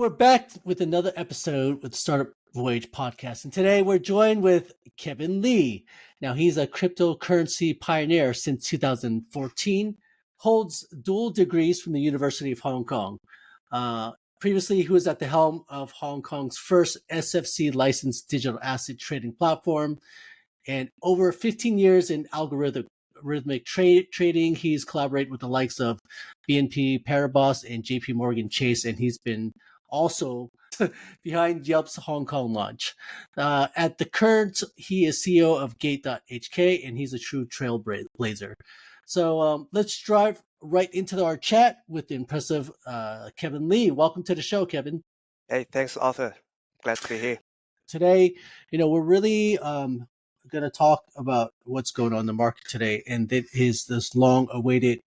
we're back with another episode with Startup Voyage podcast. And today we're joined with Kevin Lee. Now, he's a cryptocurrency pioneer since 2014, holds dual degrees from the University of Hong Kong. Previously, he was at the helm of Hong Kong's first SFC licensed digital asset trading platform. And over 15 years in algorithmic trading, he's collaborated with the likes of BNP Paribas and JP Morgan Chase, and he's been also behind Yelp's Hong Kong launch. At the current, he is CEO of Gate.hk, and he's a true trailblazer. So let's drive right into our chat with the impressive Kevin Lee. Welcome to the show, Kevin. Hey, thanks, Arthur. Glad to be here. Today, we're really going to talk about what's going on in the market today, and that is this long-awaited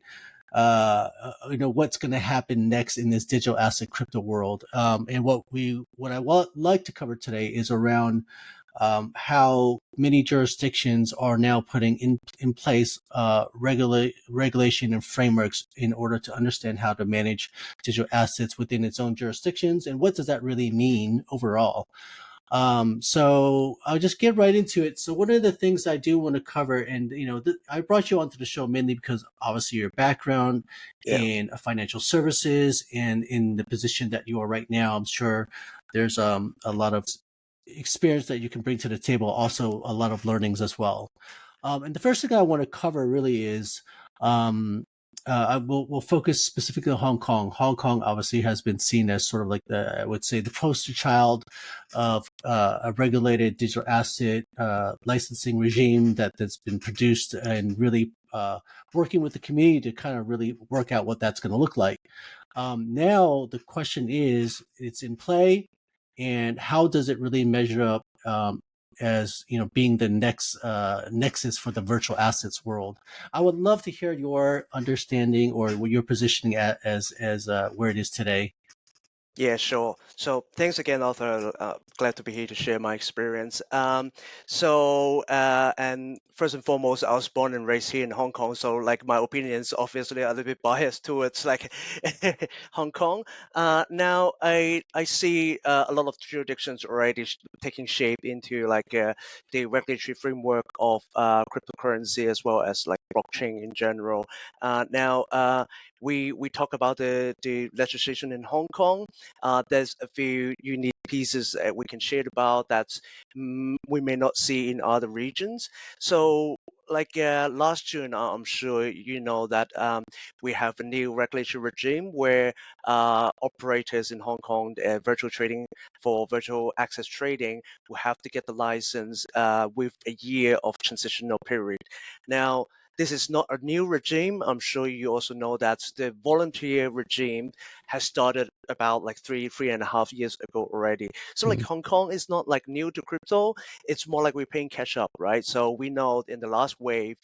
what's going to happen next in this digital asset crypto world. And what I like to cover today is around how many jurisdictions are now putting in place regulation and frameworks in order to understand how to manage digital assets within its own jurisdictions, and what does that really mean overall. So I'll just get right into it. So one of the things I do want to cover, and I brought you onto the show mainly because obviously your background in financial services and in the position that you are right now, I'm sure there's a lot of experience that you can bring to the table, also a lot of learnings as well. And the first thing I want to cover really is we'll focus specifically on Hong Kong. Hong Kong obviously has been seen as sort of like I would say, the poster child of a regulated digital asset licensing regime that's been produced and really working with the community to kind of really work out what that's going to look like. Now the question is, it's in play, and how does it really measure up as being the next nexus for the virtual assets world? I would love to hear your understanding or what you're positioning at as where it is today. Yeah, sure. So thanks again, Arthur. Glad to be here to share my experience. And first and foremost, I was born and raised here in Hong Kong, so like my opinions obviously are a little bit biased towards like Hong Kong. Now I see a lot of jurisdictions already taking shape into like the regulatory framework of cryptocurrency as well as like blockchain in general. We talk about the legislation in Hong Kong. There's a few unique pieces that we can share about that we may not see in other regions. So like last June, I'm sure you know that we have a new regulatory regime where operators in Hong Kong, virtual trading for virtual access trading, will have to get the license with a year of transitional period. Now, this is not a new regime. I'm sure you also know that the volunteer regime has started about like 3.5 years ago already. So like Hong Kong is not like new to crypto. It's more like we're playing catch up, right? So we know in the last wave,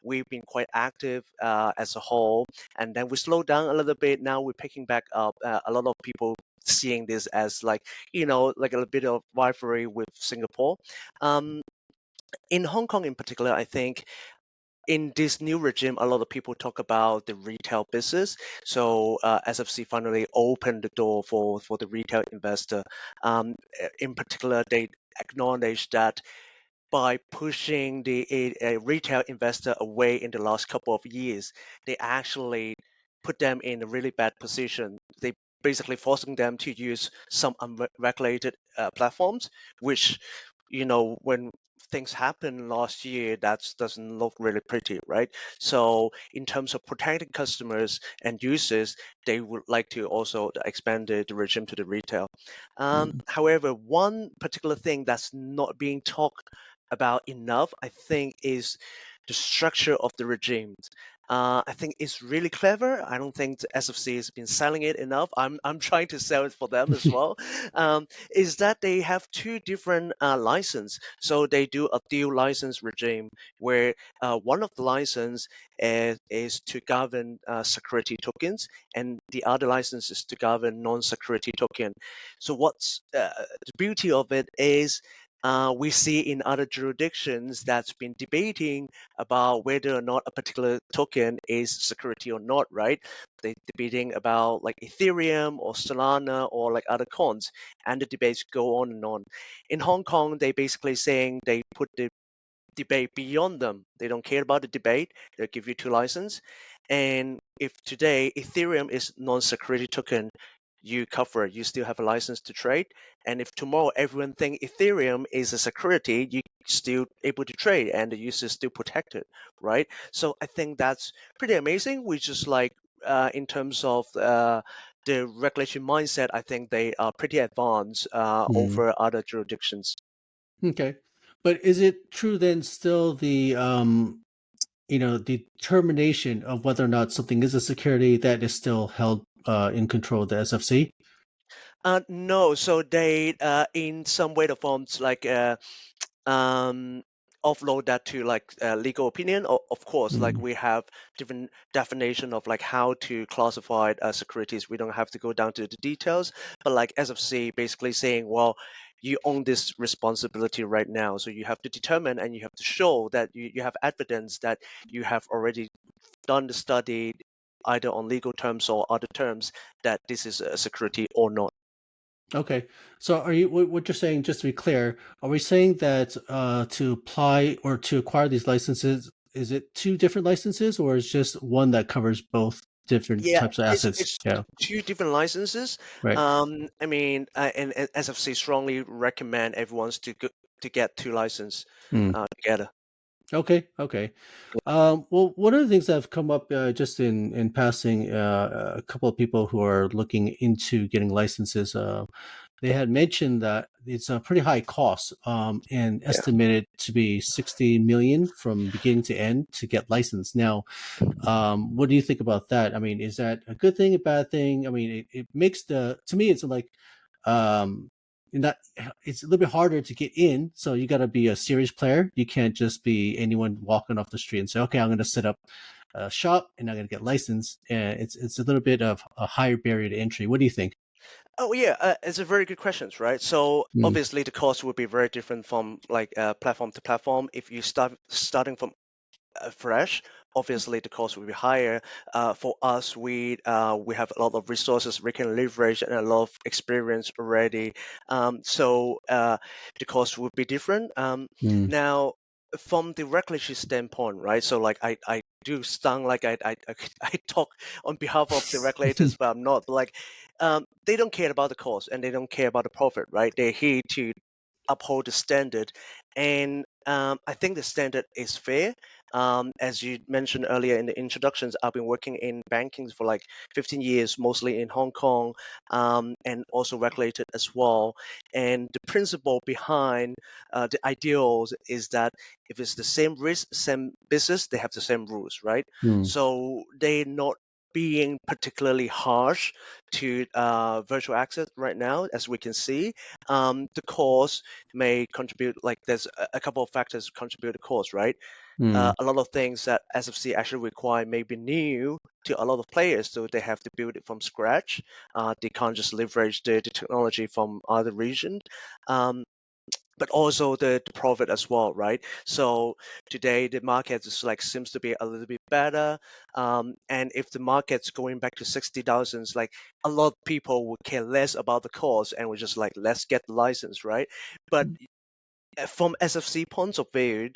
we've been quite active as a whole, and then we slowed down a little bit. Now we're picking back up. A lot of people seeing this as like like a bit of rivalry with Singapore. In Hong Kong in particular, I think in this new regime, a lot of people talk about the retail business. So SFC finally opened the door for the retail investor. In particular, they acknowledge that by pushing a retail investor away in the last couple of years, they actually put them in a really bad position. They basically forcing them to use some unregulated platforms, which when things happened last year, that doesn't look really pretty, right? So in terms of protecting customers and users, they would like to also expand the regime to the retail. However, one particular thing that's not being talked about enough, I think, is the structure of the regime. I think it's really clever. I don't think the SFC has been selling it enough. I'm trying to sell it for them as well. Is that they have two different license. So they do a dual license regime where one of the license is to govern security tokens, and the other license is to govern non-security token. So what's the beauty of it is we see in other jurisdictions that's been debating about whether or not a particular token is security or not, right? They're debating about like Ethereum or Solana or like other coins, and the debates go on and on. In Hong Kong, they basically saying they put the debate beyond them. They don't care about the debate. They'll give you two license. And if today Ethereum is non-security token, you cover, you still have a license to trade. And if tomorrow everyone think Ethereum is a security, you still able to trade and the user is still protected, right? So I think that's pretty amazing. We just like in terms of the regulation mindset, I think they are pretty advanced Hmm. over other jurisdictions. Okay. But is it true then still the determination of whether or not something is a security that is still held in control of the SFC? No, so they in some way the forms like um, offload that to like legal opinion. Of course, like Mm. we have different definition of like how to classify securities. We don't have to go down to the details, but like SFC basically saying, well, you own this responsibility right now, so you have to determine and you have to show that you have evidence that you have already done the study either on legal terms or other terms that this is a security or not. Okay. So are you what you're saying, just to be clear, are we saying that to apply or to acquire these licenses, is it two different licenses or is just one that covers both different Yeah, types of it's assets? it's Yeah. two different licenses. Right. I mean, and SFC strongly recommend everyone to get two license Mm. together. Okay. Okay. Well, one of the things that have come up just in passing, a couple of people who are looking into getting licenses, they had mentioned that it's a pretty high cost, and Yeah. estimated to be 60 million from beginning to end to get licensed. Now, what do you think about that? I mean, is that a good thing, a bad thing? I mean, it makes to me, it's like, um, not, it's a little bit harder to get in. So you got to be a serious player. You can't just be anyone walking off the street and say, okay, I'm going to set up a shop and I'm going to get licensed. It's a little bit of a higher barrier to entry. What do you think? Oh yeah, it's a very good question, right? So Mm, obviously the cost will be very different from like platform to platform. If you starting from fresh, obviously the cost will be higher. For us, we have a lot of resources we can leverage and a lot of experience already. So the cost will be different. mm, Now, from the regulatory standpoint, right? So like I do sound like I talk on behalf of the regulators, but I'm not. But like, they don't care about the cost and they don't care about the profit, right? They're here to uphold the standard. And I think the standard is fair. As you mentioned earlier in the introductions, I've been working in banking for like 15 years, mostly in Hong Kong, and also regulated as well. And the principle behind the ideals is that if it's the same risk, same business, they have the same rules, right? mm, So they're not being particularly harsh to virtual access right now, as we can see. The cost may contribute, like there's a couple of factors contribute to cost, right? mm, A lot of things that SFC actually require may be new to a lot of players, so they have to build it from scratch. They can't just leverage the technology from other region. Um, but also the profit as well, right? So today the market is like seems to be a little bit better, and if the market's going back to 60,000, like a lot of people would care less about the cost and would just like let's get the license, right? But from SFC points of view,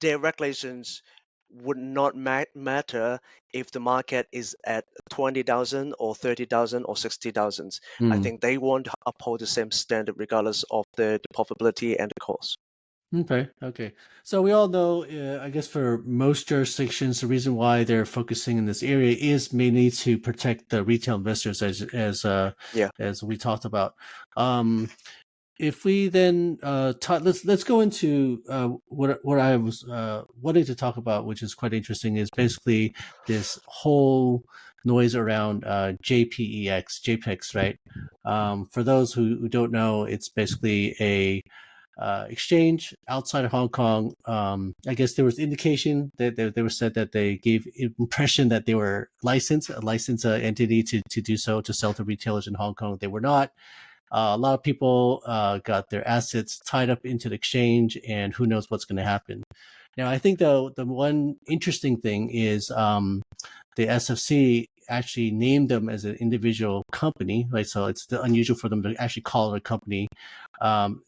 their regulations would not matter if the market is at 20,000 or 30,000 or 60,000. I mm. think they want to uphold the same standard regardless of the profitability and the cost. Okay, okay. So we all know, I guess for most jurisdictions, the reason why they're focusing in this area is mainly to protect the retail investors, Yeah, as we talked about. Um, if we then let's go into what I was wanting to talk about, which is quite interesting, is basically this whole noise around JPEX, right? For those who don't know, it's basically a exchange outside of Hong Kong. I guess there was indication that they were said that they gave impression that they were licensed, a licensed entity to do so, to sell to retailers in Hong Kong. They were not. A lot of people got their assets tied up into the exchange, and who knows what's going to happen. Now, I think the one interesting thing is the SFC actually named them as an individual company, right? So it's unusual for them to actually call it a company, um,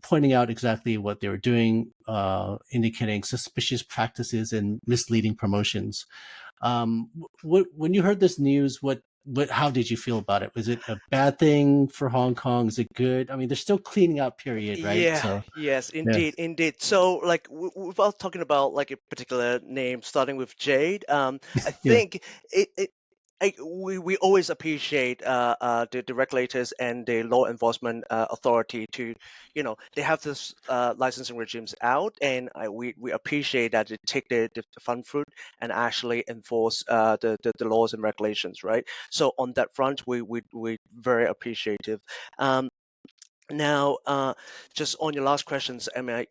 pointing out exactly what they were doing, indicating suspicious practices and misleading promotions. When you heard this news, how did you feel about it? Was it a bad thing for Hong Kong? Is it good? I mean, they're still cleaning out period, right? Yeah, So yes, yeah, indeed, indeed. So, like, without talking about like a particular name, starting with Jade, I yeah. think we always appreciate the regulators and the law enforcement authority to, they have this licensing regimes out, and we appreciate that they take the fun fruit and actually enforce the laws and regulations, right? So on that front, we very appreciative. Um, now, just on your last questions, am I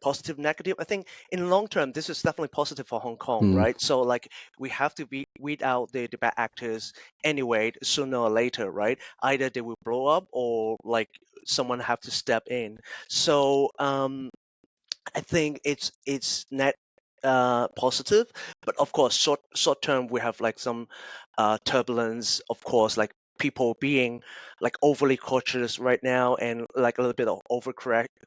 positive, negative? I think in long term, this is definitely positive for Hong Kong, Mm, right? So like we have to weed out the bad actors anyway, sooner or later, right? Either they will blow up or like someone have to step in. So I think it's net positive, but of course, short term we have like some turbulence. Of course, like people being like overly cautious right now, and like a little bit of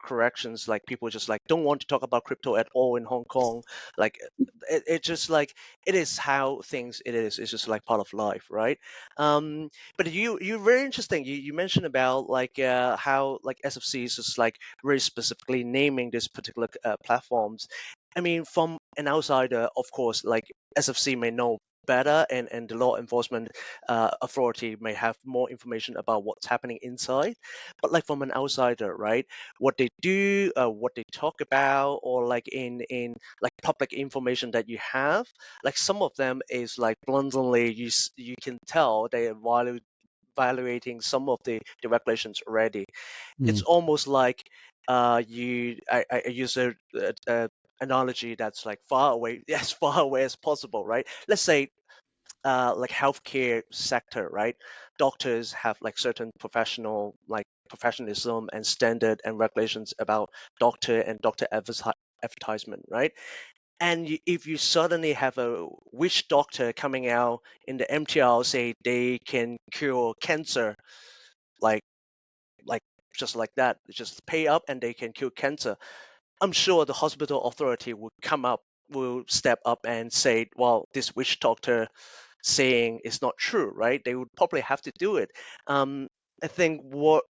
corrections. Like people just like don't want to talk about crypto at all in Hong Kong. Like it just like it is how things it is. It's just like part of life, right? But you're very interesting. You mentioned about like how like SFC is just like very specifically naming this particular platforms. I mean, from an outsider, of course, like SFC may know better, and the law enforcement authority may have more information about what's happening inside. But like from an outsider, right? What they do, what they talk about, or like in like public information that you have, like some of them is like bluntly you can tell they are violating some of the regulations already. It's mm, almost like I use a analogy that's like far away as far away as possible, right? Let's say like healthcare sector, right? Doctors have like certain professional like professionalism and standard and regulations about doctor advertisement, right? And if you suddenly have a witch doctor coming out in the MTL say they can cure cancer, like like just like that, just pay up and they can cure cancer. I'm sure the hospital authority will step up and say, well, this witch doctor saying is not true, right? They would probably have to do it. I think what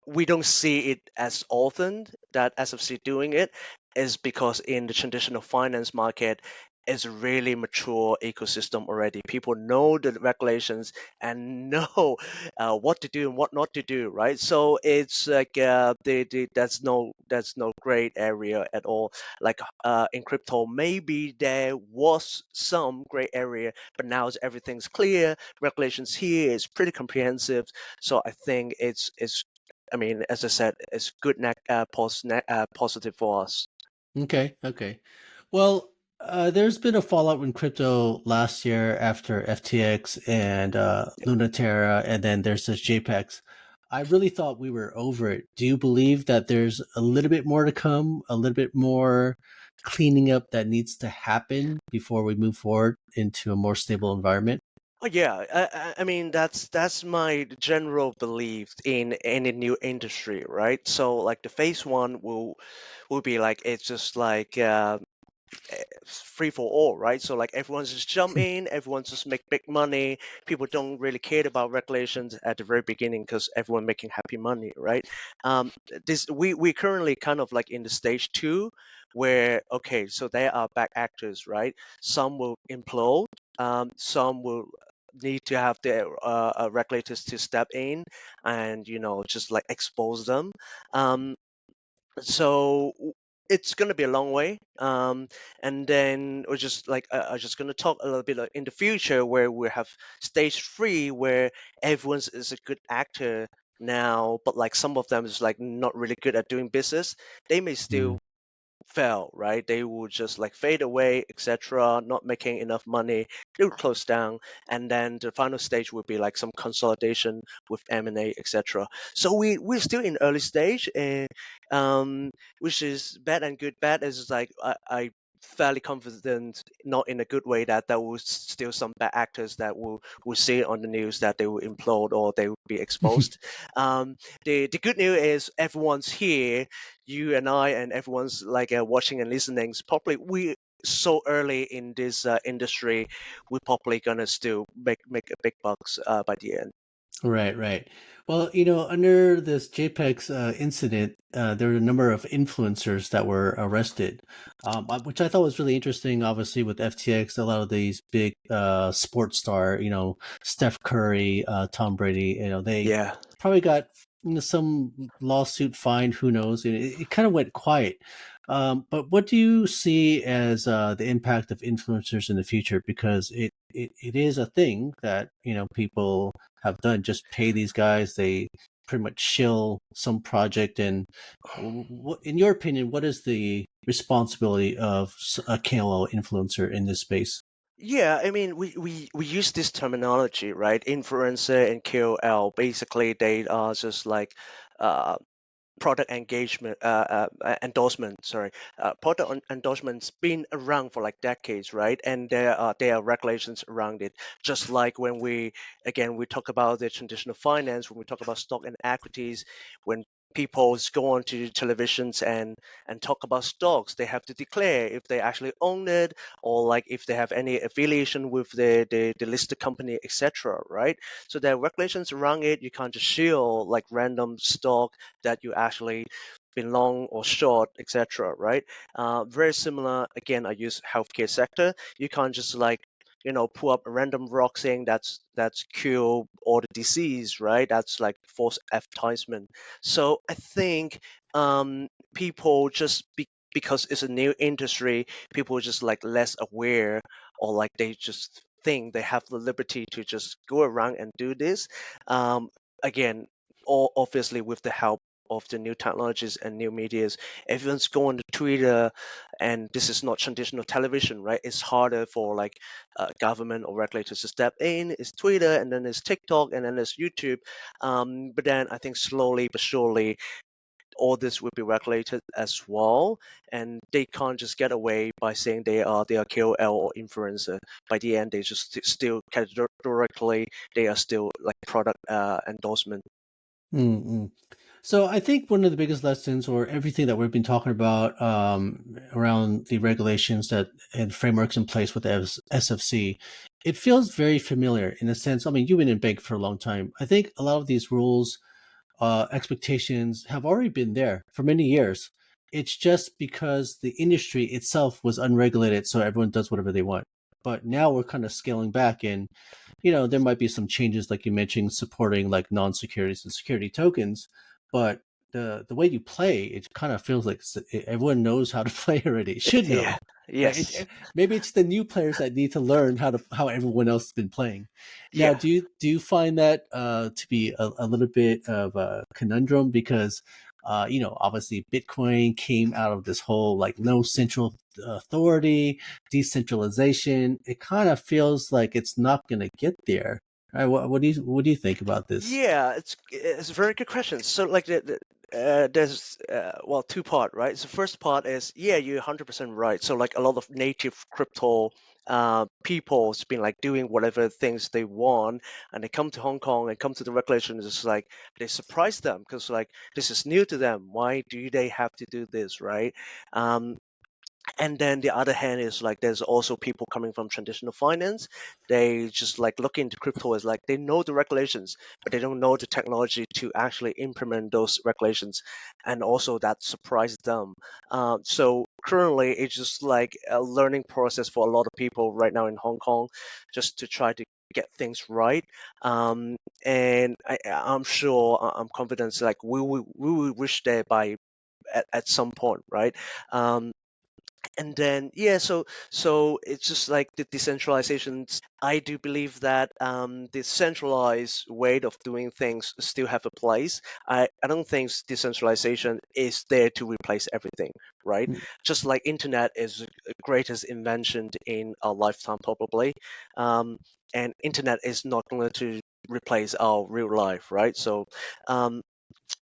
we don't see it as often that SFC doing it is because in the traditional finance market is a really mature ecosystem already. People know the regulations and know what to do and what not to do, right? So it's like that's no great area at all. Like in crypto, maybe there was some gray area, but now everything's clear. Regulations here is pretty comprehensive, so I think it's I mean, as I said, it's good positive for us. okay, okay. Well, there's been a fallout in crypto last year after FTX and Yep. Lunaterra, and then there's this JPEX. I really thought we were over it. Do you believe that there's a little bit more to come, a little bit more cleaning up that needs to happen before we move forward into a more stable environment? Oh yeah, I mean that's my general belief in any new industry, right? So like the phase one will be like it's just like free for all, right? So like everyone's just jump in, everyone's just make big money. People don't really care about regulations at the very beginning because everyone making happy money, right? This we currently kind of like in the stage two, where okay, so there are back actors, right? Some will implode, some will need to have their regulators to step in and just like expose them. Um, so it's going to be a long way, and then we're just like I'm just going to talk a little bit like, in the future where we have stage three where everyone's is a good actor now, but like some of them is like not really good at doing business. They may Mm, still fail, right? They will just like fade away, etc., not making enough money. They will close down, and then the final stage would be like some consolidation with M&A, etc. So we're still in early stage, and which is bad and good. Bad is like I fairly confident, not in a good way, that there will still some bad actors that will see it on the news that they will implode or they will be exposed. Um, the good news is everyone's here, you and I and everyone's like watching and listening. Probably we so early in this industry, we're probably gonna still make a big bucks by the end. Right, right. Well, under this JPEX incident, there were a number of influencers that were arrested, which I thought was really interesting. Obviously, with FTX, a lot of these big sports star, Steph Curry, Tom Brady, they Yeah. probably got some lawsuit fine. Who knows? It kind of went quiet. But what do you see as the impact of influencers in the future? Because it is a thing that people have done. Just pay these guys. They pretty much shill some project. And in your opinion, what is the responsibility of a KOL influencer in this space? Yeah, I mean, we use this terminology, right? Influencer and KOL. Basically, they are just like uh, product engagement endorsement, sorry, endorsements been around for like decades, right? And there are regulations around it, just like when we talk about the traditional finance, when we talk about stock and equities, when people go on to televisions and talk about stocks, they have to declare if they actually own it, or like if they have any affiliation with the listed company, etc., right? So there are regulations around it. You can't just shield like random stock that you actually been long or short, etc. Right? Very similar. Again, I use healthcare sector. You can't just like pull up a random rock saying that's cure all the disease, right? That's like false advertisement. So I think people just because it's a new industry, people are just like less aware, or like they just think they have the liberty to just go around and do this. Um, Again, all obviously with the help of the new technologies and new medias, everyone's going to Twitter, and this is not traditional television, right? It's harder for like government or regulators to step in. It's Twitter, and then there's TikTok, and then there's YouTube. But then I think slowly but surely all this will be regulated as well, and they can't just get away by saying they are KOL or influencer. By the end, they just still categorically they are still like product endorsement. Mm-mm. So I think one of the biggest lessons, or everything that we've been talking about around the regulations that and frameworks in place with the SFC, it feels very familiar in a sense. I mean, you've been in bank for a long time. I think a lot of these rules, expectations have already been there for many years. It's just because the industry itself was unregulated, so everyone does whatever they want. But now we're kind of scaling back, and there might be some changes, like you mentioned, supporting like non-securities and security tokens. But the way you play, it kind of feels like everyone knows how to play already. It should know, Yeah. right? Yes. Maybe it's the new players that need to learn how everyone else has been playing. Now, Yeah. do you find that to be a little bit of a conundrum, because obviously Bitcoin came out of this whole like no central authority, decentralization. It kind of feels like it's not going to get there. Right? What do you think about this? Yeah, it's a very good question. So like there's well, two part, right? So first part is, yeah, you're 100% right. So like a lot of native crypto people's been like doing whatever things they want, and they come to Hong Kong and come to the regulations. It's like they surprise them because like this is new to them. Why do they have to do this, right? Um, and then the other hand is like there's also people coming from traditional finance. They just like look into crypto as like they know the regulations, but they don't know the technology to actually implement those regulations, and also that surprised them. So currently it's just like a learning process for a lot of people right now in Hong Kong, just to try to get things right. um, and I'm sure, I'm confident like we will reach there by at some point, right? um, And then yeah, so it's just like the decentralizations. I do believe that the centralized way of doing things still have a place. I don't think decentralization is there to replace everything, right? Mm, Just like internet is the greatest invention in our lifetime probably, um, and internet is not going to replace our real life, right? So um,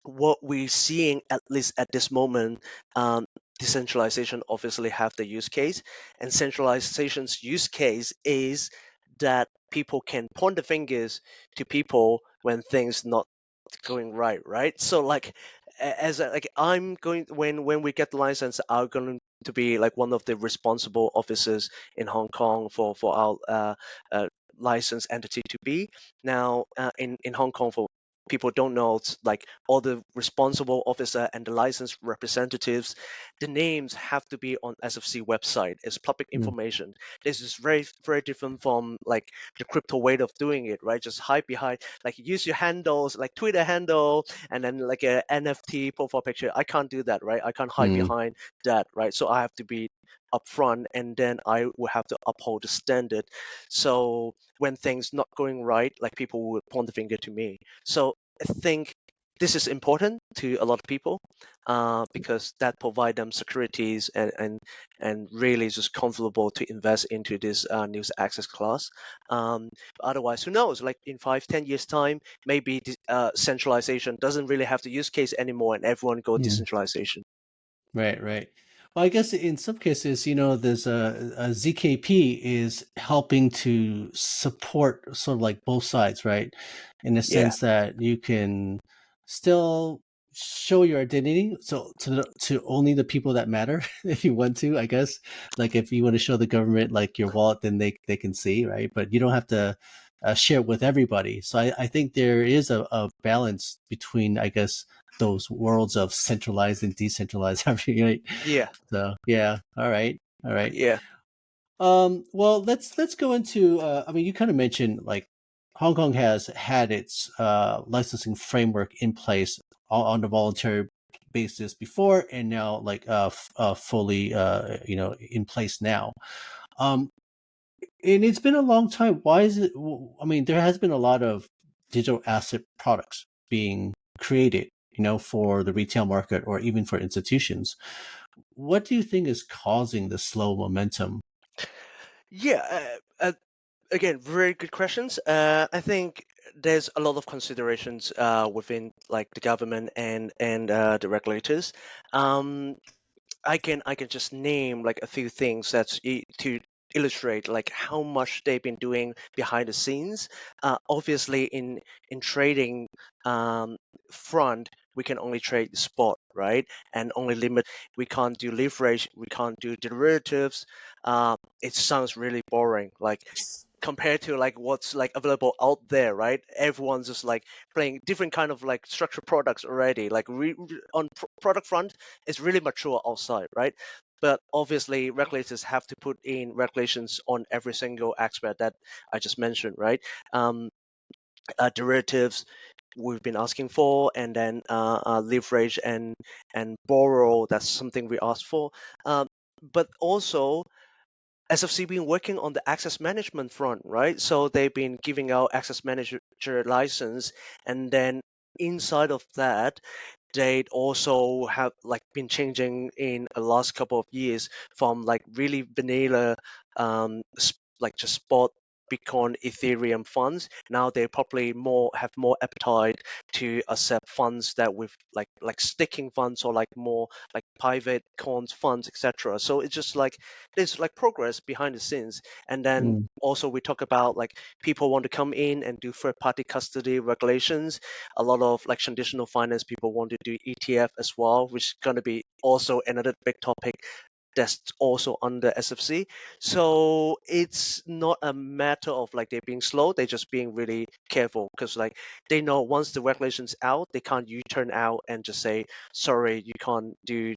what we're seeing, at least at this moment, decentralization obviously have the use case, and centralization's use case is that people can point the fingers to people when things not going right, right? So like like I'm going, when we get the license, I'm going to be like one of the responsible officers in Hong Kong for our licensed entity to be. Now in Hong Kong, for people don't know, it's like all the responsible officer and the licensed representatives, the names have to be on SFC website. It's public mm, information. This is very different from like the crypto way of doing it, right? Just hide behind, like use your handles, like Twitter handle, and then like a NFT profile picture. I can't do that, right? I can't hide mm, behind that, right? So I have to be upfront, and then I will have to uphold the standard. So when things not going right, like people would point the finger to me. So I think this is important to a lot of people, because that provide them securities, and really just comfortable to invest into this news access class. Otherwise, who knows? Like in 5, 10 years time, maybe centralization doesn't really have the use case anymore, and everyone go yeah. decentralization. Right, right. Well, I guess in some cases, there's a ZKP is helping to support sort of like both sides, right? In the Yeah, sense that you can still show your identity, so to only the people that matter, if you want to, I guess. Like if you want to show the government like your wallet, then they can see, right? But you don't have to share it with everybody. So I think there is a balance between, I guess, those worlds of centralized and decentralized. Right? yeah, So yeah, all right, all right. yeah, Well, let's go into. I mean, you kind of mentioned like Hong Kong has had its licensing framework in place on a voluntary basis before, and now like fully in place now. Um, and it's been a long time. Why is it? I mean, there has been a lot of digital asset products being created, for the retail market or even for institutions. What do you think is causing the slow momentum? yeah. Again, very good questions. I think there's a lot of considerations within like the government and the regulators. Um, I can just name like a few things to illustrate like how much they've been doing behind the scenes. Obviously, in trading um, front, we can only trade the spot, right? And only limit. We can't do leverage. We can't do derivatives. It sounds really boring. Like compared to like what's like available out there, right? Everyone's just like playing different kind of like structured products already. Like on product front, it's really mature outside, right? But obviously, regulators have to put in regulations on every single aspect that I just mentioned, right? Um, Derivatives we've been asking for, and then leverage and borrow. That's something we asked for. Um, but also SFC been working on the access management front, right? So they've been giving out access manager license, and then inside of that, they also have like been changing in the last couple of years from like really vanilla, like just spot Bitcoin, Ethereum funds. Now they probably more have more appetite to accept funds that with like sticking funds, or like more like private coins funds, etc. So it's just like there's like progress behind the scenes. And then Mm, also we talk about like people want to come in and do third party custody regulations. A lot of like traditional finance people want to do ETF as well, which is going to be also another big topic that's also under SFC. So it's not a matter of like they're being slow, they're just being really careful, because like they know once the regulation's out, they can't U-turn out and just say, sorry, you can't do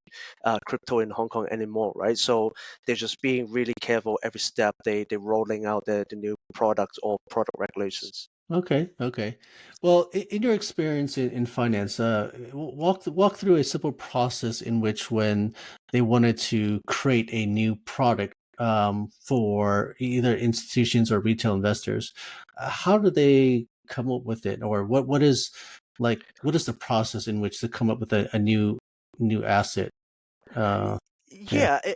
crypto in Hong Kong anymore, right? So they're just being really careful every step they're rolling out the new products or product regulations. Okay, okay. Well, in your experience in finance, walk through a simple process in which when they wanted to create a new product for either institutions or retail investors, how do they come up with it, or what is what is the process in which to come up with a new asset? Uh, yeah. Yeah,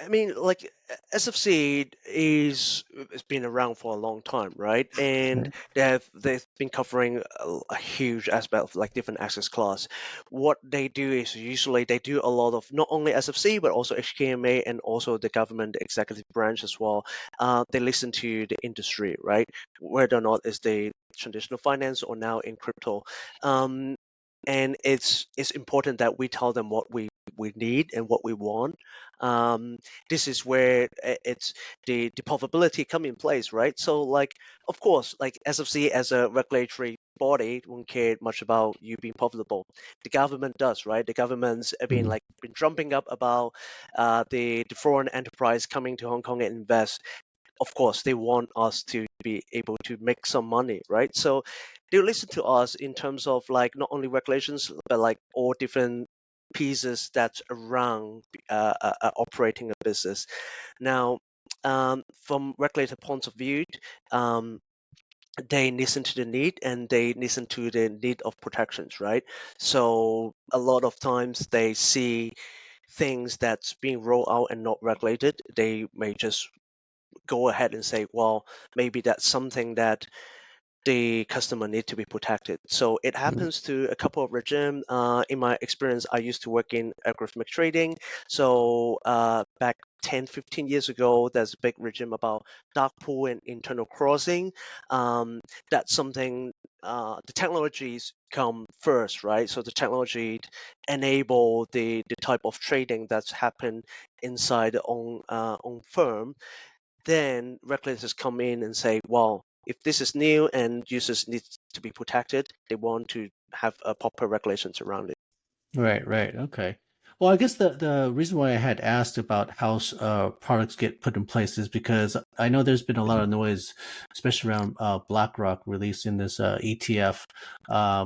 I mean, like SFC is it's been around for a long time, right? And Right. they've been covering a huge aspect of like different access class. What they do is usually they do a lot of not only SFC but also HKMA and also the government executive branch as well. They listen to the industry, right? Whether or not it's the traditional finance or now in crypto. Um, and it's important that we tell them what we need and what we want. um, this is where it's the probability come in place, right? So like of course like SFC as a regulatory body won't care much about you being profitable. The government does, right? The government's Mhm. been jumping up about the foreign enterprise coming to Hong Kong and invest. Of course they want us to be able to make some money, right? So they listen to us in terms of like not only regulations but like all different pieces that's around operating a business. Now from regulator point of view, um, they listen to the need and they listen to the need of protections, right? So a lot of times they see things that's being rolled out and not regulated, they may just go ahead and say, well, maybe that's something that the customer need to be protected. So it Mhm. happens to a couple of regime. In my experience, I used to work in algorithmic trading. So back 10, 15 years ago, there's a big regime about dark pool and internal crossing. Um, that's something the technologies come first, right? So the technology enable the type of trading that's happened inside the own firm. Then regulators come in and say, well, if this is new and users need to be protected, they want to have proper regulations around it. Right, right. Okay. Well, I guess the reason why I had asked about how products get put in place is because I know there's been a lot of noise, especially around BlackRock releasing this ETF,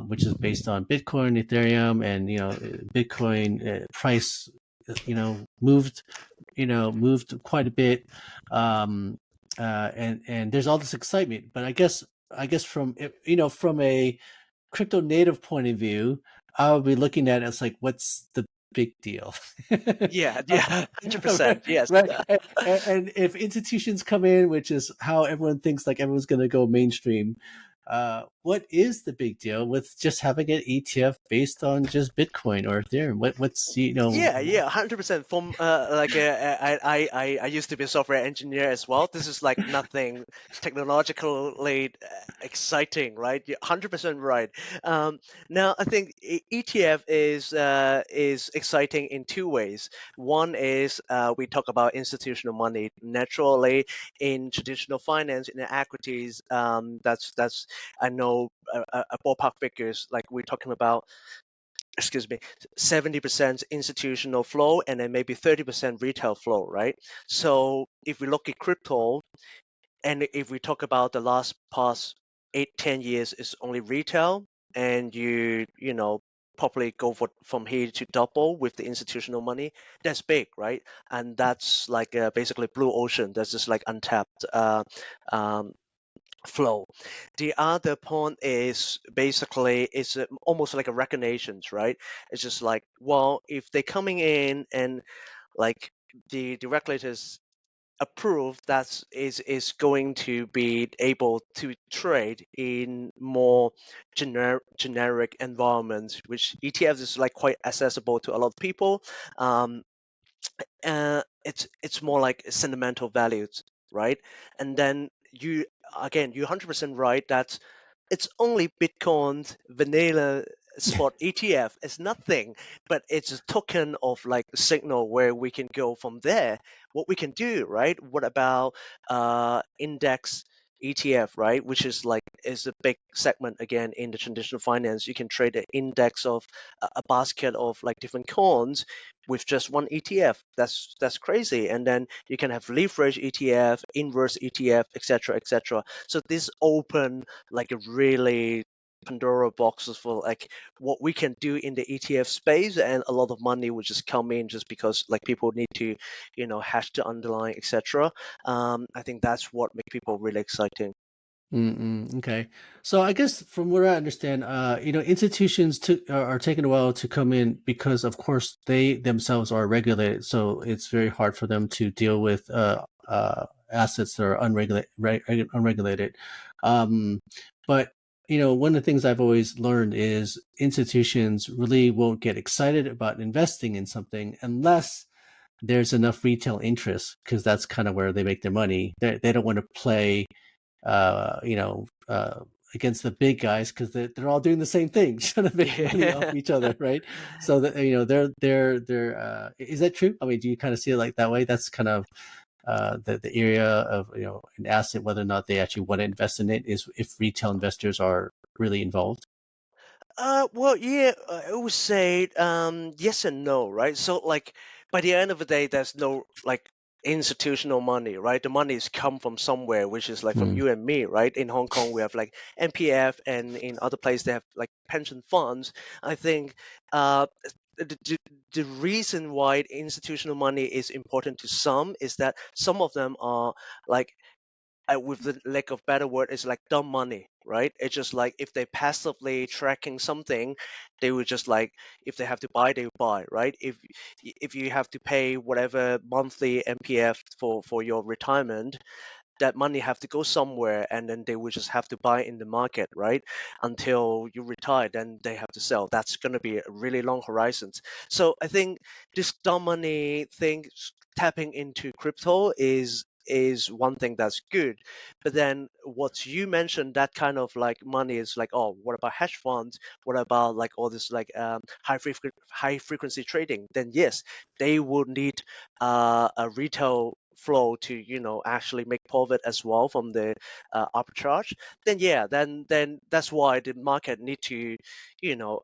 which is based on Bitcoin, Ethereum, and Bitcoin price, moved, moved quite a bit, um, and there's all this excitement. But I guess from from a crypto native point of view, I would be looking at it as like, what's the big deal? Yeah, Uh, yeah, 100%. right, Yes. right. And if institutions come in, which is how everyone thinks like everyone's going to go mainstream, what is the big deal with just having an ETF based on just Bitcoin or Ethereum? What's Yeah, yeah, 100%. From I used to be a software engineer as well. This is like nothing technologically exciting, right? You're 100% right. Um, Now I think ETF is exciting in two ways. One is we talk about institutional money. Naturally, in traditional finance, in the equities, that's I know a ballpark figures like we're talking about, excuse me, 70% institutional flow and then maybe 30% retail flow, right? So if we look at crypto and if we talk about the last past 8, 10 years is only retail, and you probably go for from here to double with the institutional money, that's big, right? And that's like basically blue ocean. That's just like untapped um, flow. The other point is basically it's almost like a recognitions, right? It's just like, well, if they're coming in and like the regulators approve that is going to be able to trade in more generic environments, which ETFs is like quite accessible to a lot of people. Um, it's more like sentimental values, right? And then you're 100% right that it's only Bitcoin's vanilla spot ETF. It's nothing, but it's a token of like a signal where we can go from there. What we can do, right? What about index? ETF, right, which is a big segment again in the traditional finance. You can trade an index of a basket of like different coins with just one ETF. That's crazy. And then you can have leverage ETF, inverse ETF, etc., etc. So this open like a really Pandora boxes for like what we can do in the ETF space, and a lot of money will just come in just because like people need to, hash the underlying, etc. I think that's what makes people really exciting. Okay. So I guess from what I understand, institutions are taking a while to come in because, of course, they themselves are regulated. So it's very hard for them to deal with assets that are unregulated. Um, but one of the things I've always learned is institutions really won't get excited about investing in something unless there's enough retail interest, because that's kind of where they make their money. They don't want to play uh, you know, uh, against the big guys, because they're all doing the same thing, trying to make money off Yeah. each other, right? So that they're is that true? I mean, do you kind of see it like that way? That's kind of the area of an asset, whether or not they actually want to invest in it, is if retail investors are really involved. Well, yeah, I would say yes and no, right? So, like, by the end of the day, there's no like institutional money, right? The money is come from somewhere, which is like from Mm, you and me, right? In Hong Kong, we have like NPF, and in other places they have like pension funds. I think the, the, the reason why institutional money is important to some is that some of them are like with the lack of better word, it's like dumb money, right? It's just like if they passively tracking something, they would just like if they have to buy, they would buy, right? If you have to pay whatever monthly MPF for your retirement, that money have to go somewhere, and then they will just have to buy in the market, right, until you retire, then they have to sell. That's going to be a really long horizons. So I think this dumb money thing, tapping into crypto, is one thing that's good. But then what you mentioned, that kind of like money is like, oh, what about hedge funds, what about like all this like high frequency trading? Then yes, they would need a retail flow to actually make profit as well from the arbitrage. Then yeah, then that's why the market need to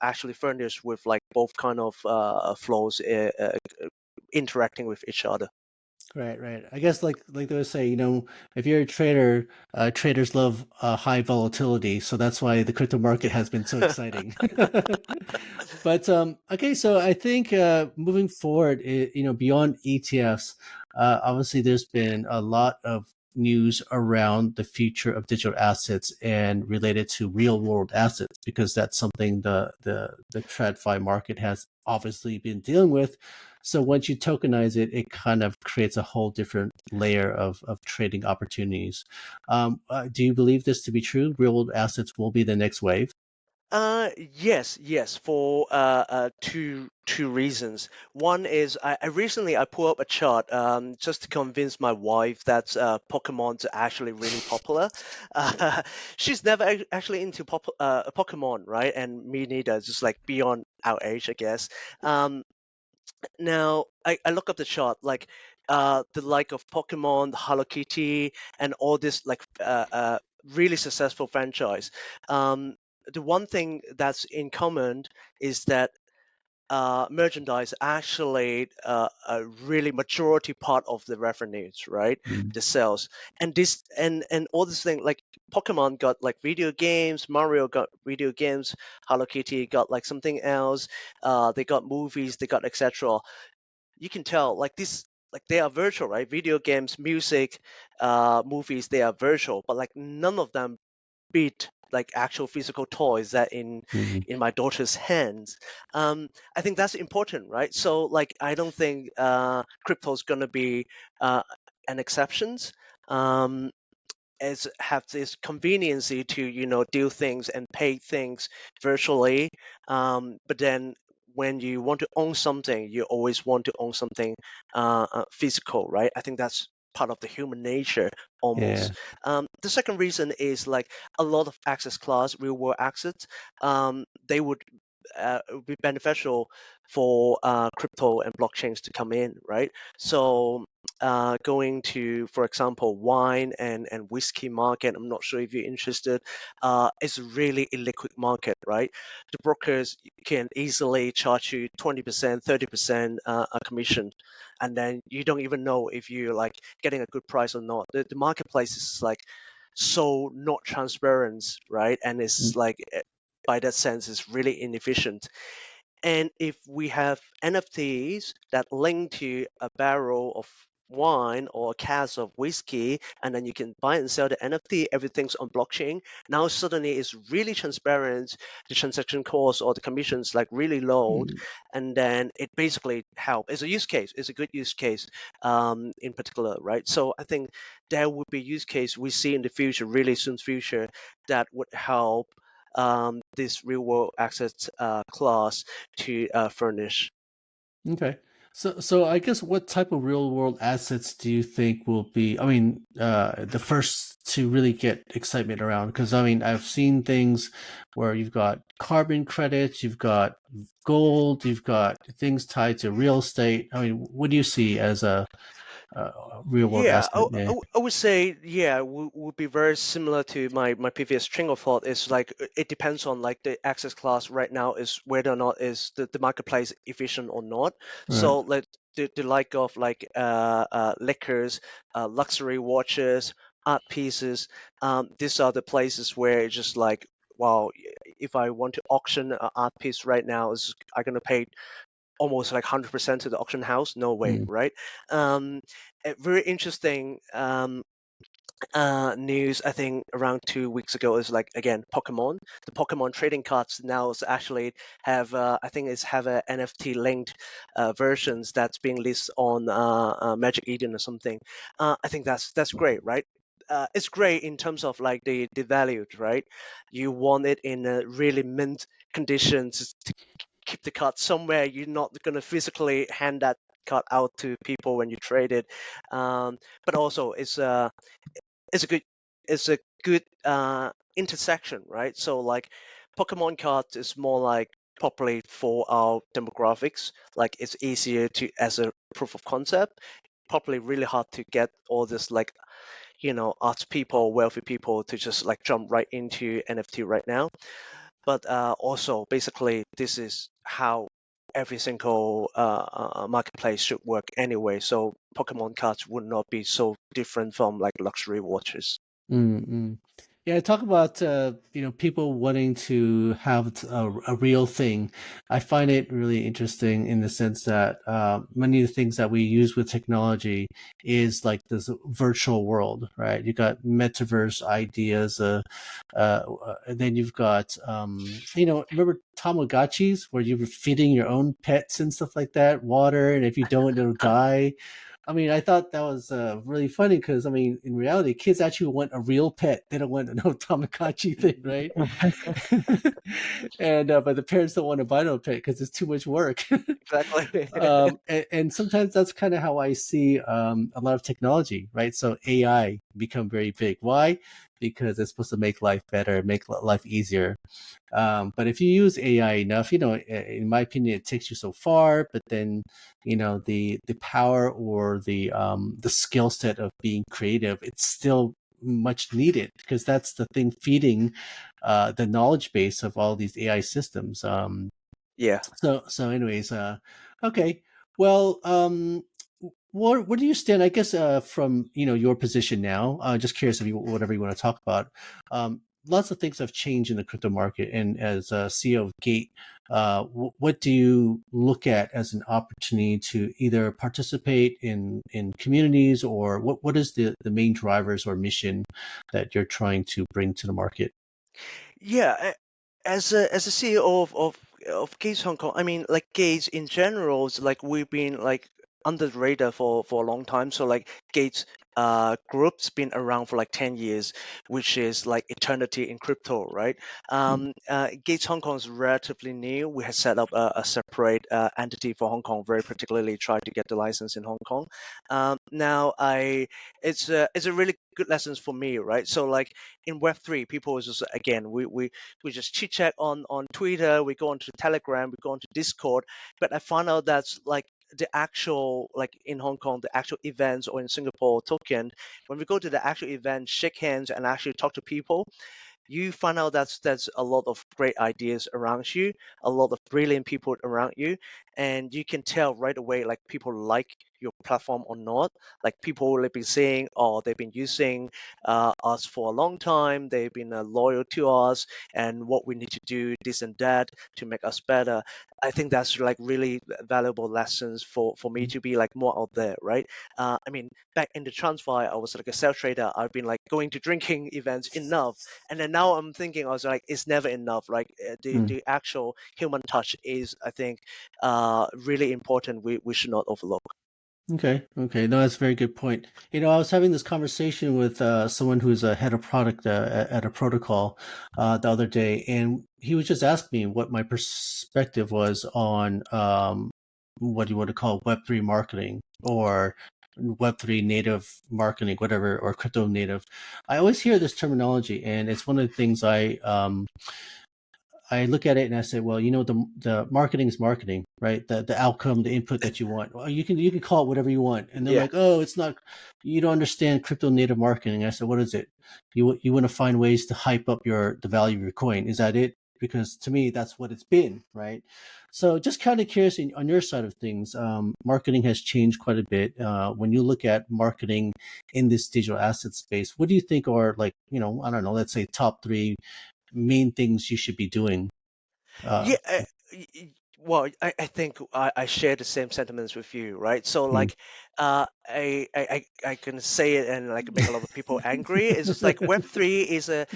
actually furnish with like both kind of flows interacting with each other. right, right. I guess like they would say, if you're a trader, traders love high volatility, so that's why the crypto market Yeah. has been so exciting. But okay, so I think moving forward, beyond ETFs, obviously there's been a lot of news around the future of digital assets and related to real world assets, because that's something the TradFi market has obviously been dealing with. So once you tokenize it, it kind of creates a whole different layer of trading opportunities. Do you believe this to be true? Real world assets will be the next wave? Yes, yes, for two reasons. One is I recently I pulled up a chart just to convince my wife that Pokemon's actually really popular. Uh, she's never actually into Pokemon, right? And me neither, just like beyond our age, I guess. Um, Now I look up the chart, like the like of Pokemon, Hello Kitty, and all this like really successful franchise. Um, the one thing that's in common is that merchandise actually a really majority part of the revenues, right? Mm. The sales, and this and all this thing like Pokemon got like video games, Mario got video games, Hello Kitty got like something else. They got movies, they got etc. You can tell like this, like they are virtual, right? Video games, music, movies, they are virtual, but like none of them beat like actual physical toys that Mhm. in my daughter's hands. I think that's important, right? So like I don't think crypto's gonna be uh, an exceptions. Um, as have this conveniency to do things and pay things virtually, but then when you want to own something, you always want to own something physical, right? I think that's part of the human nature Yeah. almost. The second reason is like a lot of access class real world assets, they would it would be beneficial for crypto and blockchains to come in, right? So going to, for example, wine and whiskey market, I'm not sure if you're interested. It's really illiquid market, right? The brokers can easily charge you 20%, 30% a commission, and then you don't even know if you're like getting a good price or not. The marketplace is like so not transparent, right? And it's like by that sense, it's really inefficient. And if we have NFTs that link to a barrel of wine or a cask of whiskey, and then you can buy and sell the NFT, everything's on blockchain. Now suddenly it's really transparent. The transaction costs or the commissions like really low, Mm. and then it basically help. It's a use case. It's a good use case, in particular, right? So I think there would be use case we see in the future, really soon future, that would help this real world asset class to furnish. Okay. So I guess what type of real world assets do you think will be, I mean, the first to really get excitement around? Because I mean, I've seen things where you've got carbon credits, you've got gold, you've got things tied to real estate. I mean, what do you see as a real world Yeah, asset? Yeah. I would say, yeah, would be very similar to my previous string of thought. Is like it depends on like the access class right now is whether or not is the marketplace efficient or not. Right. So like the like of like liquors, luxury watches, art pieces. These are the places where it's just like, wow, if I want to auction an art piece right now, is I'm gonna pay almost like 100% to the auction house? No way, Mm. right? A very interesting news, I think around 2 weeks ago, is like again Pokemon. The Pokemon trading cards now is actually have I think it's have a NFT linked versions that's being listed on Magic Eden or something. I think that's great, right? It's great in terms of like the value, right? You want it in a really mint conditions to keep the card somewhere. You're not going to physically hand that card out to people when you trade it. But also it's a good it's a good intersection, right? So like Pokemon cards is more like properly for our demographics. Like it's easier to as a proof of concept. Probably really hard to get all this like arts people, wealthy people to just like jump right into NFT right now. But also basically this is how every single marketplace should work anyway. So Pokemon cards would not be so different from like luxury watches. Mm-mm. Yeah, talk about people wanting to have a real thing. I find it really interesting in the sense that many of the things that we use with technology is like this virtual world, right? You got metaverse ideas, and then you've got remember Tamagotchis where you were feeding your own pets and stuff like that, water, and if you don't, it'll die. I mean, I thought that was really funny because, I mean, in reality, kids actually want a real pet. They don't want no Tamagotchi thing, right? And but the parents don't want to buy no pet because it's too much work. Exactly. And sometimes that's kind of how I see a lot of technology, right? So AI become very big. Why? Because it's supposed to make life better, make life easier. But if you use AI enough, in my opinion, it takes you so far. But then, the power or the skill set of being creative, it's still much needed because that's the thing feeding the knowledge base of all these AI systems. Yeah. So anyways, okay. Well, where do you stand? I guess from your position now. Just curious if you whatever you want to talk about. Lots of things have changed in the crypto market, and as CEO of Gate, what do you look at as an opportunity to either participate in communities, or what is the main drivers or mission that you're trying to bring to the market? Yeah. As a CEO of Gates Hong Kong, I mean, like Gates in general, is like we've been like under the radar for a long time. So like Gates group's been around for like 10 years, which is like eternity in crypto, right? Gates Hong Kong is relatively new. We have set up a separate entity for Hong Kong, very particularly try to get the license in Hong Kong. Now it's a really good lessons for me, right? So like in Web3, people is just, again, we just chit chat on Twitter, we go onto Telegram, we go onto Discord, but I found out that's like the actual, like in Hong Kong, the actual events, or in Singapore token, when we go to the actual event, shake hands and actually talk to people, you find out that's a lot of great ideas around you, a lot of brilliant people around you, and you can tell right away like people like your platform or not. Like people have been saying, oh, they've been using us for a long time, they've been loyal to us, and what we need to do, this and that, to make us better. I think that's like really valuable lessons for me to be like more out there, right? I mean, back in the TransFi, I was like a sell trader. I've been like going to drinking events enough, and then now I'm thinking, I was like, it's never enough. Like Mm. the actual human touch is, I think, really important. We should not overlook. Okay. Okay. No, that's a very good point. I was having this conversation with someone who's a head of product at a protocol the other day, and he was just asking me what my perspective was on what you want to call Web3 marketing or Web3 native marketing, whatever, or crypto native. I always hear this terminology, and it's one of the things I look at it and I say, well, the marketing is marketing, right? The outcome, the input that you want. Well, you can call it whatever you want. And they're Yeah. like, oh, it's not. You don't understand crypto native marketing. I said, what is it? You want to find ways to hype up the value of your coin. Is that it? Because to me, that's what it's been, right? So just kind of curious on your side of things. Marketing has changed quite a bit. When you look at marketing in this digital asset space, what do you think are, like, I don't know, let's say top three main things you should be doing? Uh, Yeah, well, I think I share the same sentiments with you, right? So mm. like, I can say it and like make a lot of people angry. It's just like Web3 is a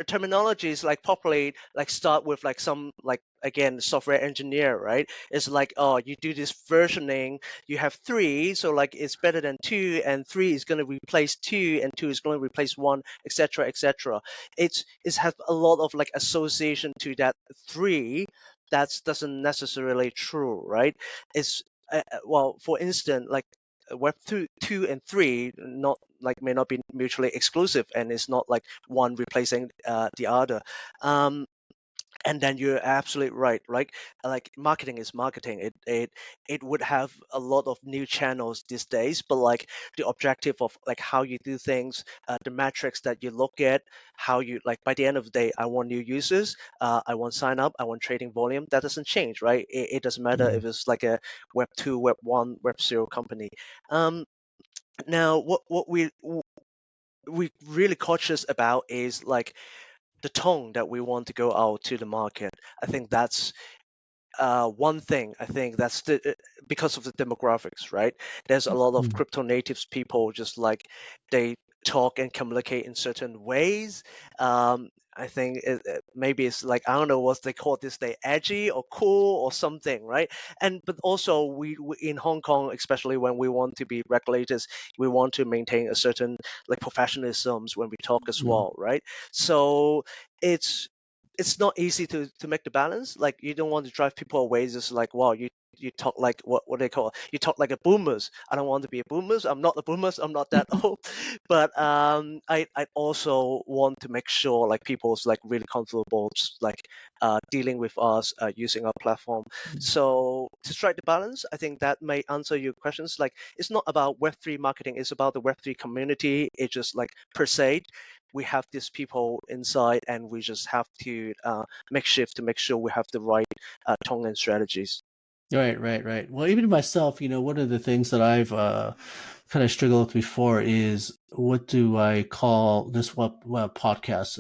terminology is like populate, like start with like some, like again, software engineer, right? It's like, oh, you do this versioning, you have three, so like it's better than two, and three is going to replace two, and two is going to replace one, etc., etc. It's have a lot of like association to that three. That's doesn't necessarily true, right? It's well, for instance, like web 2 and 3 not like may not be mutually exclusive, and it's not like one replacing the other. um and then you're absolutely right, right? Like marketing is marketing. It would have a lot of new channels these days, but like the objective of like how you do things, the metrics that you look at, how you like by the end of the day, I want new users, I want sign up, I want trading volume. That doesn't change, right? It doesn't matter Mm. if it's like a web 2, web 1, web 0 company. um Now what we really cautious about is like the tone that we want to go out to the market. I think that's one thing. I think that's because of the demographics, right? There's a lot of Mm. crypto natives people, just like they talk and communicate in certain ways. I think maybe it's like, I don't know what they call this day, edgy or cool or something, right? And but also we in Hong Kong, especially when we want to be regulators, we want to maintain a certain like professionalisms when we talk as Mm. well, right? So it's it's not easy to make the balance. Like you don't want to drive people away. Just like, wow, you talk like what they call, you talk like a boomers. I don't want to be a boomers. I'm not a boomers. I'm not that old. But I also want to make sure like people's like really comfortable like dealing with us, using our platform. So to strike the balance, I think that may answer your questions. Like it's not about Web3 marketing. It's about the Web3 community. It's just like per se, we have these people inside, and we just have to make shift to make sure we have the right tone and strategies. Right, right, right. Well, even myself, one of the things that I've kind of struggled with before is, what do I call this podcast?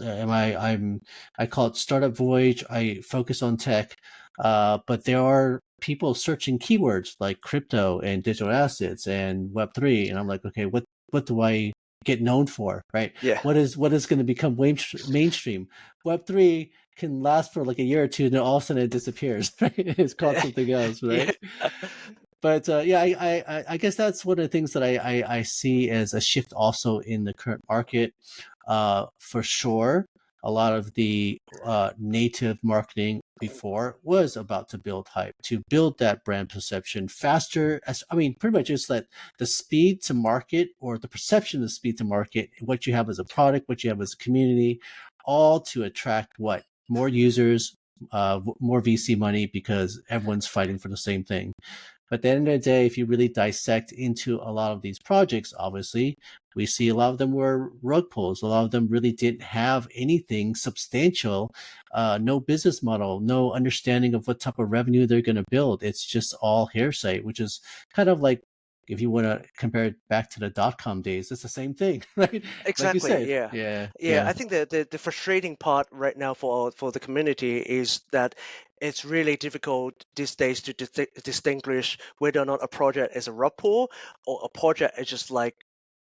I call it Startup Voyage. I focus on tech, but there are people searching keywords like crypto and digital assets and Web3, and I'm like, okay, what do I get known for, right? Yeah. What is going to become mainstream? Web3 can last for like a year or two, and then all of a sudden it disappears. Right? It's called something else, Yeah. right? But yeah, I guess that's one of the things that I see as a shift also in the current market. For sure, a lot of the native marketing before was about to build hype, to build that brand perception faster. As I mean, pretty much it's that the speed to market or the perception of speed to market, what you have as a product, what you have as a community, all to attract what more users, more VC money because everyone's fighting for the same thing. But at the end of the day, if you really dissect into a lot of these projects, obviously, we see a lot of them were rug pulls. A lot of them really didn't have anything substantial, no business model, no understanding of what type of revenue they're going to build. It's just all hearsay, which is kind of like if you want to compare it back to the dot-com days, it's the same thing, right? Like you Exactly. said. Yeah. Yeah, Yeah. yeah. I think the frustrating part right now for the community is that it's really difficult these days to distinguish whether or not a project is a rug pull or a project is just like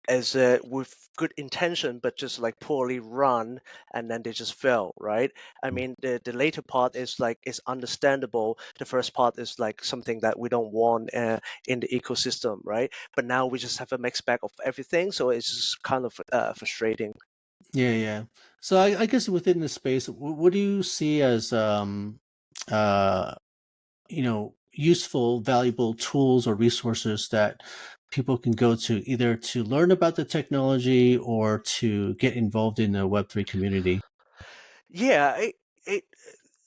as with good intention but just like poorly run and then they just fail, right? I mean the later part is like it's understandable. The first part is like something that we don't want in the ecosystem, right? But now we just have a mixed bag of everything, so it's just kind of frustrating. Yeah, yeah. So I guess within the space, what do you see as uh, useful, valuable tools or resources that people can go to either to learn about the technology or to get involved in the Web3 community? Yeah, it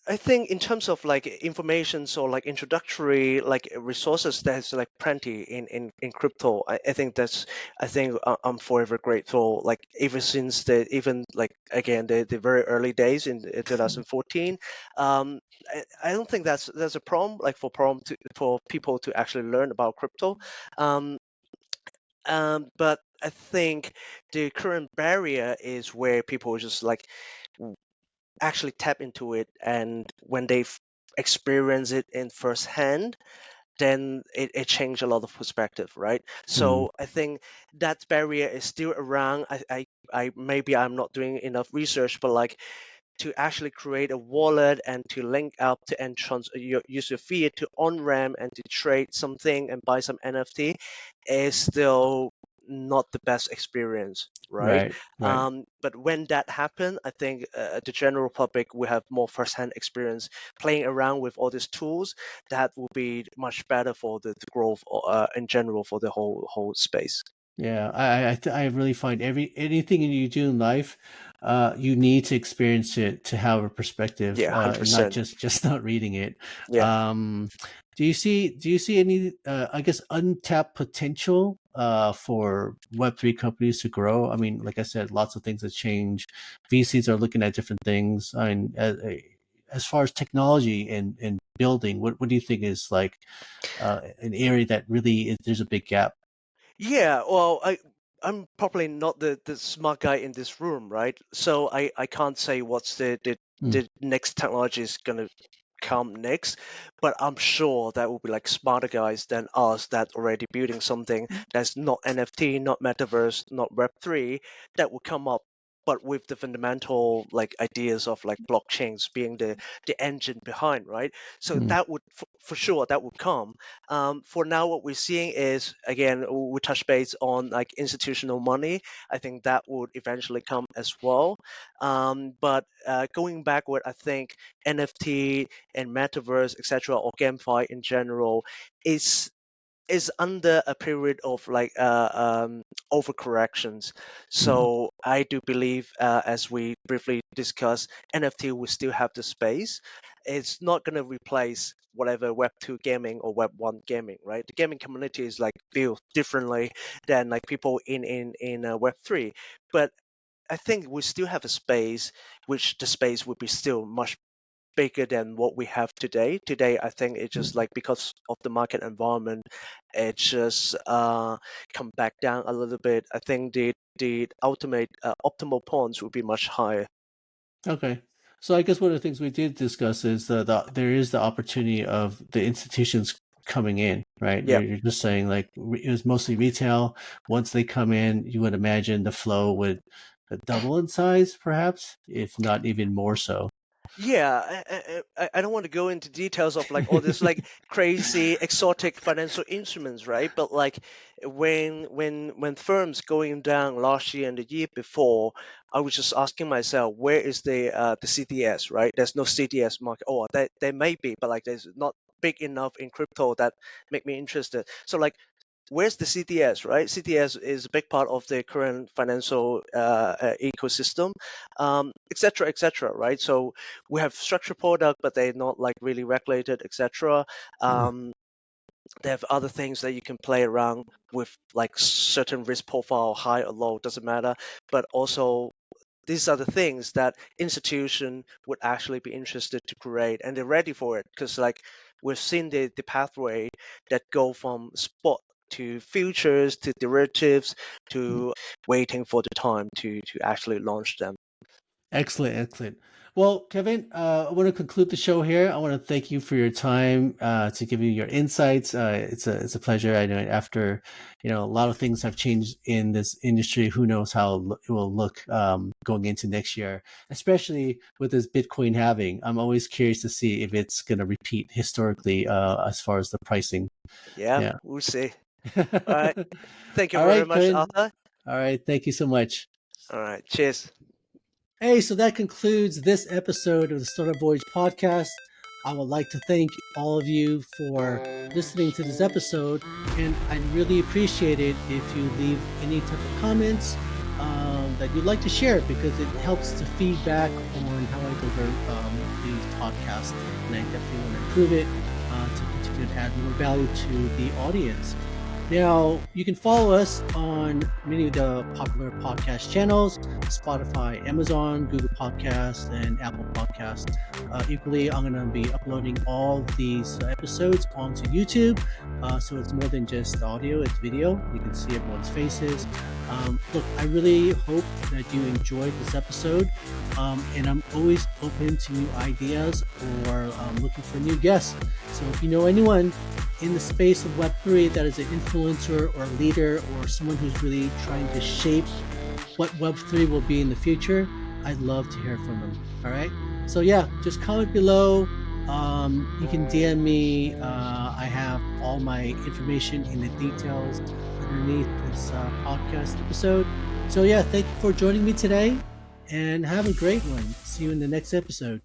I think in terms of like information, so like introductory like resources, there's like plenty in crypto. I think I'm forever grateful. Like ever since the even like again the very early days in 2014, um, I don't think that's a problem. Like for people to actually learn about crypto, um, but I think the current barrier is where people just like actually tap into it, and when they experience it in firsthand, then it changed a lot of perspective, right? Hmm. So I think that barrier is still around. I maybe I'm not doing enough research, but like to actually create a wallet and to link up to and use your fiat to on ramp and to trade something and buy some NFT is still not the best experience, right? Right, right. But when that happens, I think the general public will have more first-hand experience playing around with all these tools. That will be much better for the growth in general for the whole space. Yeah, I really find anything you do in life, you need to experience it to have a perspective, Yeah, hundred and not percent. just not reading it. Yeah. Um, do you see any I guess untapped potential for Web3 companies to grow? I mean, like I said, lots of things have changed. VCs are looking at different things. I mean, as far as technology and building, what do you think is like an area that really there's a big gap? Yeah, well, I'm probably not the smart guy in this room, right? So I can't say what's Mm, the next technology is gonna come next, but I'm sure that will be like smarter guys than us that already building something that's not NFT, not metaverse, not Web3 that will come up, but with the fundamental like ideas of like blockchains being the engine behind, right? So mm, that would for sure that would come. For now, what we're seeing is again we touch base on like institutional money. I think that would eventually come as well. But going backward, I think NFT and metaverse, etc., or GameFi in general, is is under a period of like overcorrections. mm. So I do believe, as we briefly discussed, NFT will still have the space. It's not going to replace whatever Web 2 gaming or Web 1 gaming, right? The gaming community is like built differently than like people in Web 3, but I think we still have a space, which the space would be still much bigger than what we have today. Today, I think it's just like because of the market environment, it just come back down a little bit. I think the ultimate optimal points will be much higher. Okay. So I guess one of the things we did discuss is there is the opportunity of the institutions coming in, right? Yeah. You're just saying like it was mostly retail. Once they come in, you would imagine the flow would double in size, perhaps, if not even more so. Yeah, I don't want to go into details of like all this like crazy exotic financial instruments, right? But like when firms going down last year and the year before, I was just asking myself, where is the CDS, right? There's no CDS market. Oh, there may be, but like there's not big enough in crypto that make me interested. So like where's the CDS, right? CDS is a big part of the current financial ecosystem, et cetera, right? So we have structured product, but they're not like really regulated, etc. Mm. Um, they have other things that you can play around with, like certain risk profile, high or low, doesn't matter. But also these are the things that institution would actually be interested to create, and they're ready for it because like we've seen the pathway that go from spot to futures to derivatives to waiting for the time to actually launch them. Excellent, excellent. Well, Kevin, I want to conclude the show here. I want to thank you for your time to give you your insights. It's a pleasure. I know after a lot of things have changed in this industry. Who knows how it will look going into next year, especially with this Bitcoin halving. I'm always curious to see if it's going to repeat historically as far as the pricing. Yeah, Yeah. we'll see. All right, thank you All very right, much, Kevin. Arthur. All right. Thank you so much. All right, cheers. Hey, so that concludes this episode of the Startup Voyage podcast. I would like to thank all of you for listening to this episode, and I'd really appreciate it if you leave any type of comments that you'd like to share because it helps to feedback on how I deliver these podcasts, and I definitely want to improve it to continue to add more value to the audience. Now, you can follow us on many of the popular podcast channels: Spotify, Amazon, Google Podcasts, and Apple Podcasts. Equally, I'm going to be uploading all these episodes onto YouTube. So it's more than just audio, it's video. You can see everyone's faces. Look, I really hope that you enjoyed this episode. And I'm always open to new ideas or looking for new guests. So if you know anyone in the space of Web3 that is an influencer or a leader or someone who's really trying to shape what Web3 will be in the future, I'd love to hear from them. All right. So yeah, just comment below. You can DM me. I have all my information in the details underneath this podcast episode. So yeah, thank you for joining me today and have a great one. See you in the next episode.